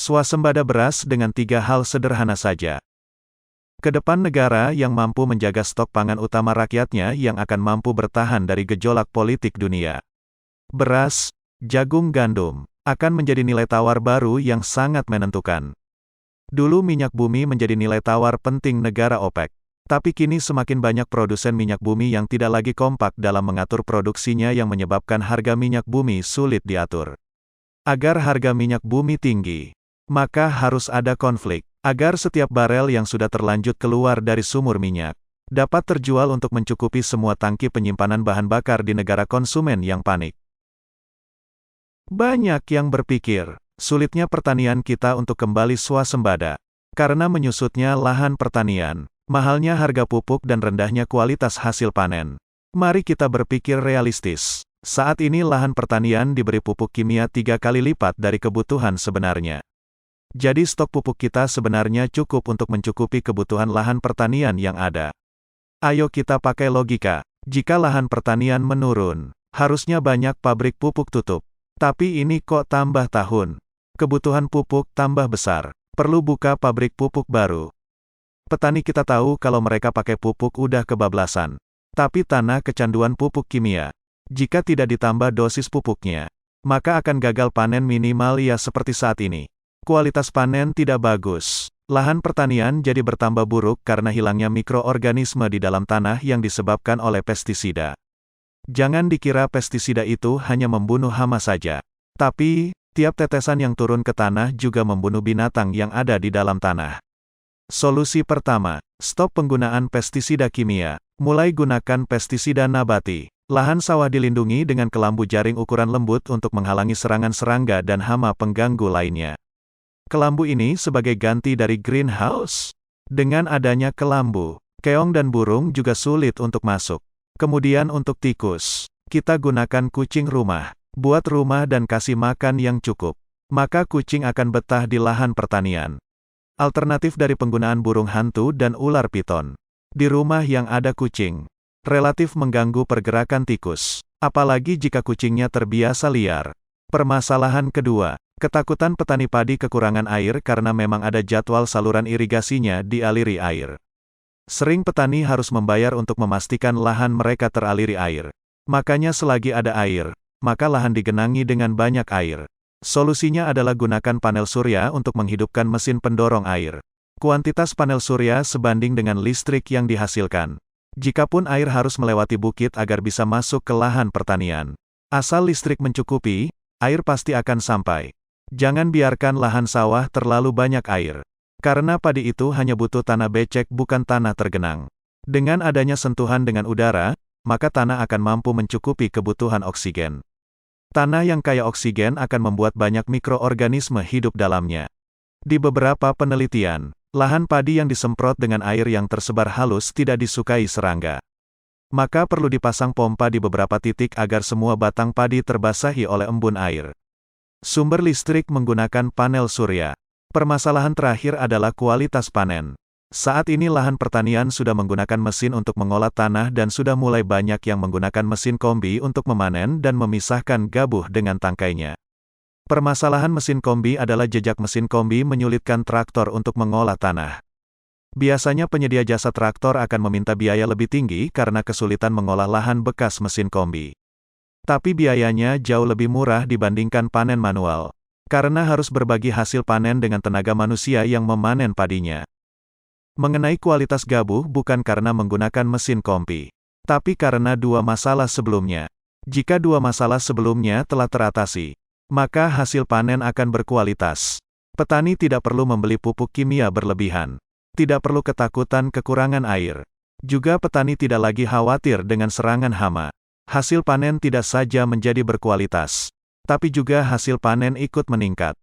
Swasembada beras dengan 3 hal sederhana saja. Kedepan negara yang mampu menjaga stok pangan utama rakyatnya yang akan mampu bertahan dari gejolak politik dunia. Beras, jagung, gandum, akan menjadi nilai tawar baru yang sangat menentukan. Dulu minyak bumi menjadi nilai tawar penting negara OPEC. Tapi kini semakin banyak produsen minyak bumi yang tidak lagi kompak dalam mengatur produksinya yang menyebabkan harga minyak bumi sulit diatur. Agar harga minyak bumi tinggi, maka harus ada konflik, agar setiap barel yang sudah terlanjut keluar dari sumur minyak, dapat terjual untuk mencukupi semua tangki penyimpanan bahan bakar di negara konsumen yang panik. Banyak yang berpikir, sulitnya pertanian kita untuk kembali swasembada, karena menyusutnya lahan pertanian, mahalnya harga pupuk dan rendahnya kualitas hasil panen. Mari kita berpikir realistis. Saat ini lahan pertanian diberi pupuk kimia 3 kali lipat dari kebutuhan sebenarnya. Jadi stok pupuk kita sebenarnya cukup untuk mencukupi kebutuhan lahan pertanian yang ada. Ayo kita pakai logika. Jika lahan pertanian menurun, harusnya banyak pabrik pupuk tutup. Tapi ini kok tambah tahun. Kebutuhan pupuk tambah besar. Perlu buka pabrik pupuk baru. Petani kita tahu kalau mereka pakai pupuk udah kebablasan. Tapi tanah kecanduan pupuk kimia. Jika tidak ditambah dosis pupuknya, maka akan gagal panen minimal ya seperti saat ini. Kualitas panen tidak bagus. Lahan pertanian jadi bertambah buruk karena hilangnya mikroorganisme di dalam tanah yang disebabkan oleh pestisida. Jangan dikira pestisida itu hanya membunuh hama saja. Tapi, tiap tetesan yang turun ke tanah juga membunuh binatang yang ada di dalam tanah. Solusi pertama, stop penggunaan pestisida kimia. Mulai gunakan pestisida nabati. Lahan sawah dilindungi dengan kelambu jaring ukuran lembut untuk menghalangi serangan serangga dan hama pengganggu lainnya. Kelambu ini sebagai ganti dari greenhouse. Dengan adanya kelambu, keong dan burung juga sulit untuk masuk. Kemudian untuk tikus, kita gunakan kucing rumah. Buat rumah dan kasih makan yang cukup. Maka kucing akan betah di lahan pertanian. Alternatif dari penggunaan burung hantu dan ular piton. Di rumah yang ada kucing, relatif mengganggu pergerakan tikus, apalagi jika kucingnya terbiasa liar. Permasalahan kedua, ketakutan petani padi kekurangan air karena memang ada jadwal saluran irigasinya dialiri air. Sering petani harus membayar untuk memastikan lahan mereka teraliri air. Makanya selagi ada air, maka lahan digenangi dengan banyak air. Solusinya adalah gunakan panel surya untuk menghidupkan mesin pendorong air. Kuantitas panel surya sebanding dengan listrik yang dihasilkan. Jikapun air harus melewati bukit agar bisa masuk ke lahan pertanian. Asal listrik mencukupi, air pasti akan sampai. Jangan biarkan lahan sawah terlalu banyak air. Karena padi itu hanya butuh tanah becek bukan tanah tergenang. Dengan adanya sentuhan dengan udara, maka tanah akan mampu mencukupi kebutuhan oksigen. Tanah yang kaya oksigen akan membuat banyak mikroorganisme hidup dalamnya. Di beberapa penelitian, lahan padi yang disemprot dengan air yang tersebar halus tidak disukai serangga. Maka perlu dipasang pompa di beberapa titik agar semua batang padi terbasahi oleh embun air. Sumber listrik menggunakan panel surya. Permasalahan terakhir adalah kualitas panen. Saat ini lahan pertanian sudah menggunakan mesin untuk mengolah tanah dan sudah mulai banyak yang menggunakan mesin kombi untuk memanen dan memisahkan gabuh dengan tangkainya. Permasalahan mesin kombi adalah jejak mesin kombi menyulitkan traktor untuk mengolah tanah. Biasanya penyedia jasa traktor akan meminta biaya lebih tinggi karena kesulitan mengolah lahan bekas mesin kombi. Tapi biayanya jauh lebih murah dibandingkan panen manual, karena harus berbagi hasil panen dengan tenaga manusia yang memanen padinya. Mengenai kualitas gabuh bukan karena menggunakan mesin kombi, tapi karena dua masalah sebelumnya. Jika dua masalah sebelumnya telah teratasi, maka hasil panen akan berkualitas. Petani tidak perlu membeli pupuk kimia berlebihan. Tidak perlu ketakutan kekurangan air. Juga petani tidak lagi khawatir dengan serangan hama. Hasil panen tidak saja menjadi berkualitas, tapi juga hasil panen ikut meningkat.